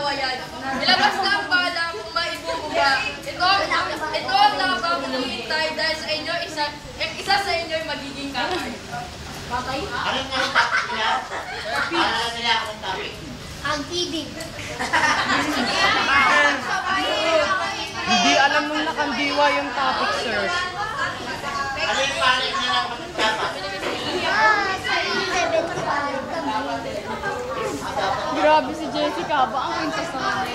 dalawa yan. Ilabas na ang bala kung maibumuga. Ito ang nakapagpapahintay dahil sa inyo, isa sa inyo ay magiging kakay. Kakay? Alam nga yung topic nila? Alam nila akong topic. Ang ibig. Hindi alam nung nakandiwa yung topic, sir. Ano yung palik na lang dapat? Grabe si Jessica ba? Ang pintas naman.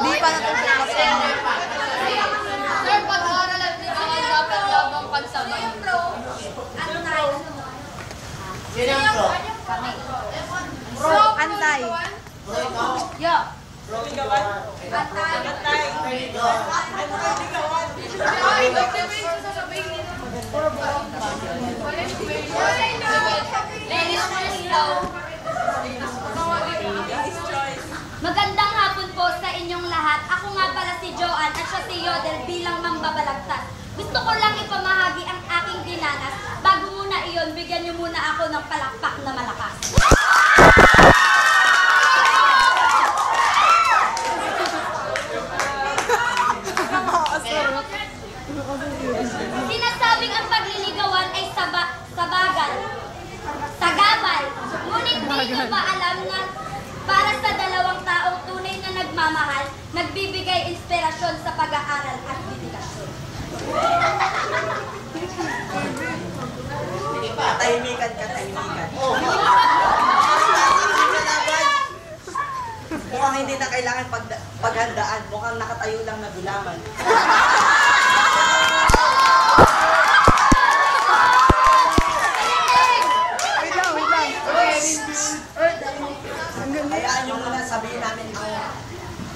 Hindi pa natutulog sa inyo. Sir, pag-aaral at libangan dapat labang pagsabay. Yun ang pro. Pro, antay. Pro ikaw. Yo. Pro ligawan. Antay. Ay, nagsabihin sa sasabihin nito. Ladies first daw. Magandang hapon po sa inyong lahat. Ako nga pala si Joanne at siya si Yodel bilang mambabalagtas. Gusto ko lang ipamahagi ang aking dinanas. Bago muna iyon, bigyan niyo muna ako ng palakpak na malakas. Sinasabing ang pagliligawan ay sabagal, sagabal. Ngunit di nyo ba alam na para sa dalawang taong tunay na nagmamahal, nagbibigay inspirasyon sa pag-aaral at dedikasyon. Katahimikan. Oh. Mukhang hindi na kailangan paghandaan. Mukhang nakatayo lang na gulaman. Wait lang. Hayaan nyo muna sabihin namin ang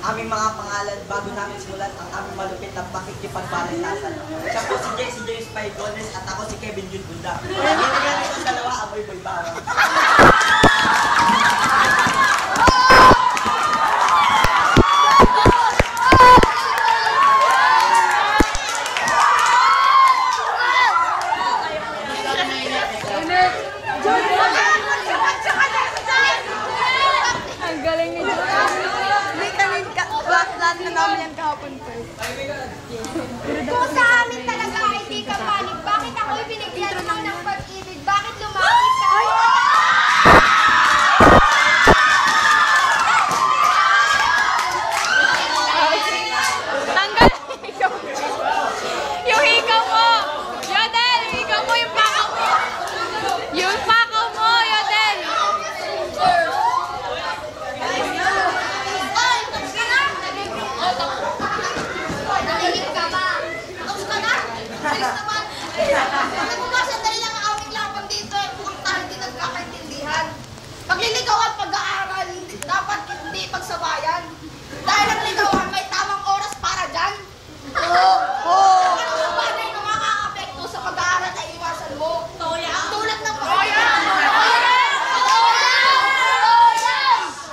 aming mga pangalan bago namin simulan ang aming malupit na pakikipagbalantasan. Siya po si James Paigones at ako si Kevin Jun Bunda. Bibigyan itong dalawa, amoy boy bawang. Ang galing ni Lahat na namin yan kahapon po. Kung sa amin talaga ay di ka panig, bakit ako'y binigyan mo ng pag-ibig? Bakit lumapit ka? Tanggal yung hikaw mo! Yodel! Yung hikaw mo! Yung pakaw mo! Yung pakaw mo, Yodel! Nalihip ka ba? Tapos ka na? Alis naman. Bakit mo ba sandali lang ang aming laban dito eh? Mukhang tayo din nagkakaintindihan. Pagliligaw at pag-aaral, dapat hindi pagsabayan. Dahil ang ligawan may tamang oras para dyan. Ano ang bagay na makaka-apekto sa pag-aaral ay iwasan mo? Ang tulad ng pag-aaral.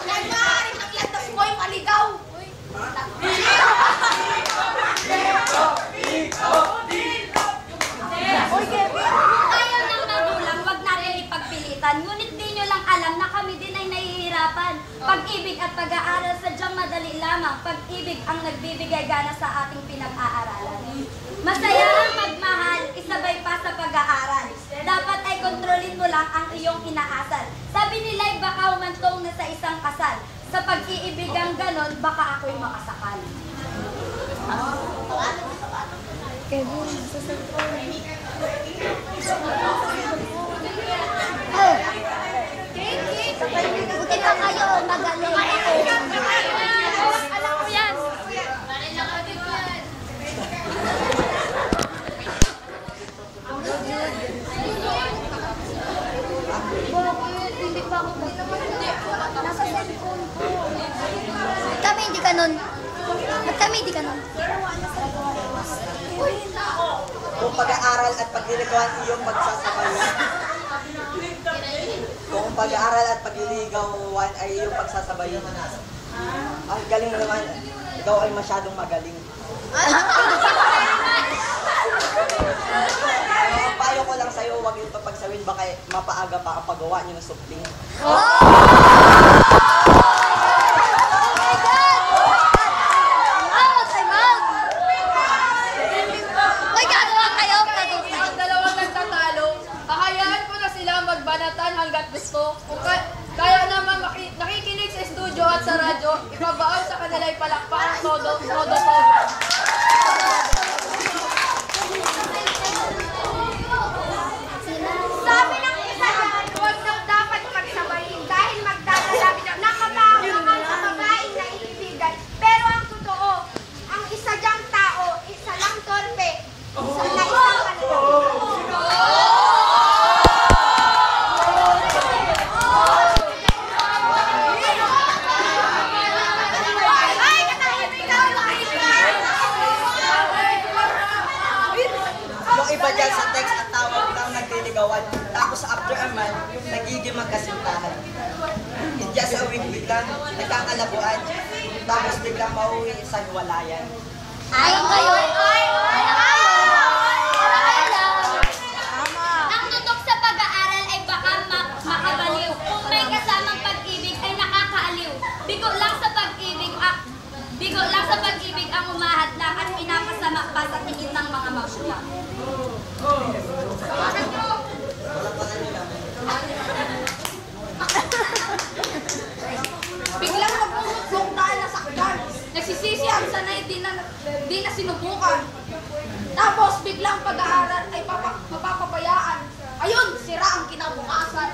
Yan maaaring naglandas mo ay maligaw. Ayaw ng magulang, wag natin ipagpilitan. Ngunit di nyo lang alam na kami din ay nahihirapan. Pag-ibig at pag-aaral sadyang madali lamang. Pag-ibig ang nagbibigay gana sa ating pinag-aaralan. Masaya ang magmahal, isabay pa sa pag-aaral. Dapat ay kontrolin mo lang ang iyong inaasal. Sabi nila'y baka humantong na sa isang kasal. Sa pag-iibigang ganon, baka ako'y makasakal. Buti pa kayo, magaling. Alam ko yan! Hindi pa ako. Nasa cellphone ko. Kami hindi ka nun. Ba't kami hindi ka nun? Kung pag-aaral at pagliligawan iyong magsasabayan. Kung pag-aaral at pagliligawan ay iyong pagsasabayan. Ang galing mo naman. Ikaw ay masyadong magaling. pagsawin, baka mapaaga pa ang paggawa niyo ng supling. Ang dalawang nagtatalo, kakayaan ko na sila magbanatan hanggat gusto. Kung kaya naman nakikinig sa studio at sa radyo, ipabaon sa kanila ay palakpakan todo. Sabi ng isa dyan, huwag daw dapat pagsabayin dahil magdadala ng kapahamakan sa babaeng naiibigan. Pero ang totoo, ang isa dyang tao, isa lang torpe, isang Yung iba dyan sa text at tawag lang nagliligawan, tapos after a month, nagiging magkasintahan. Diyan sa week biglang nagkakalabuan, tapos biglang mauwi sa hiwalayan. Ayon kayo. Ang tutok sa pag-aaral ay baka makabaliw. Kung may kasamang pag-ibig ay nakakaaliw. Bigo lang sa pag-ibig ang umahadlang at pinapasama pa sa tingin ng mga magulang. Biglang magmumutlong dahil nasaktan. Nagsisisi ang sanay, di na sinubukan. Tapos biglang pag-aaral ay mapapabayaan. Ayun, sira ang kinabukasan.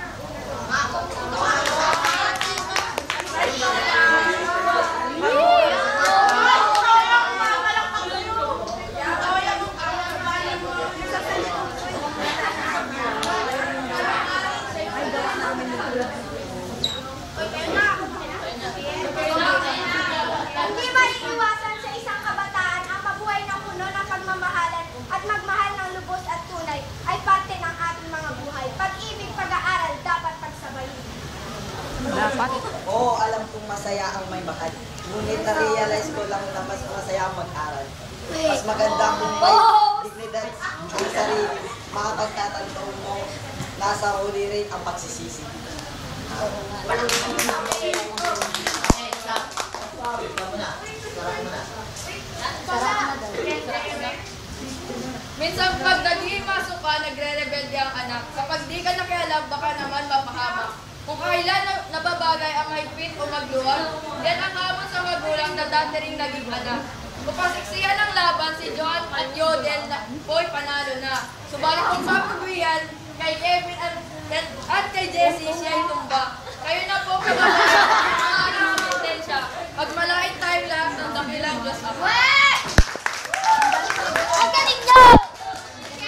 Hindi maiiwasan sa isang kabataan ang mabuhay ng puno ng pagmamahalan at magmahal ng lubos at tunay ay parte ng ating mga buhay. Pag-ibig, pag-aaral, dapat pagsabayin. Oo, alam kong masaya ang may mahal. Ngunit na-realize ko lang na mas masaya ang mag-aral. Mas maganda kung may dignidad ang sarili, makapagtatanong mo, nasa huli rin ang pagsisisi. Minsan pag naging masuka, nagre-rebelde ang anak. Kapag di ka nakialam, baka naman mapahamak. Kung kailan nababagay ang higpit o magluwag, yan ang hamon sa magulang na dati ring naging anak. Kung pasiksihan ng laban, si John at Yodel na boy panalo na. Subalit kung mapagwihan, kay Kevin at kay Jessie, siya'y tumba. Kayo na po kababayan, mga anak ng Pagmalait tayo lahat ng dakilang Diyos Ama.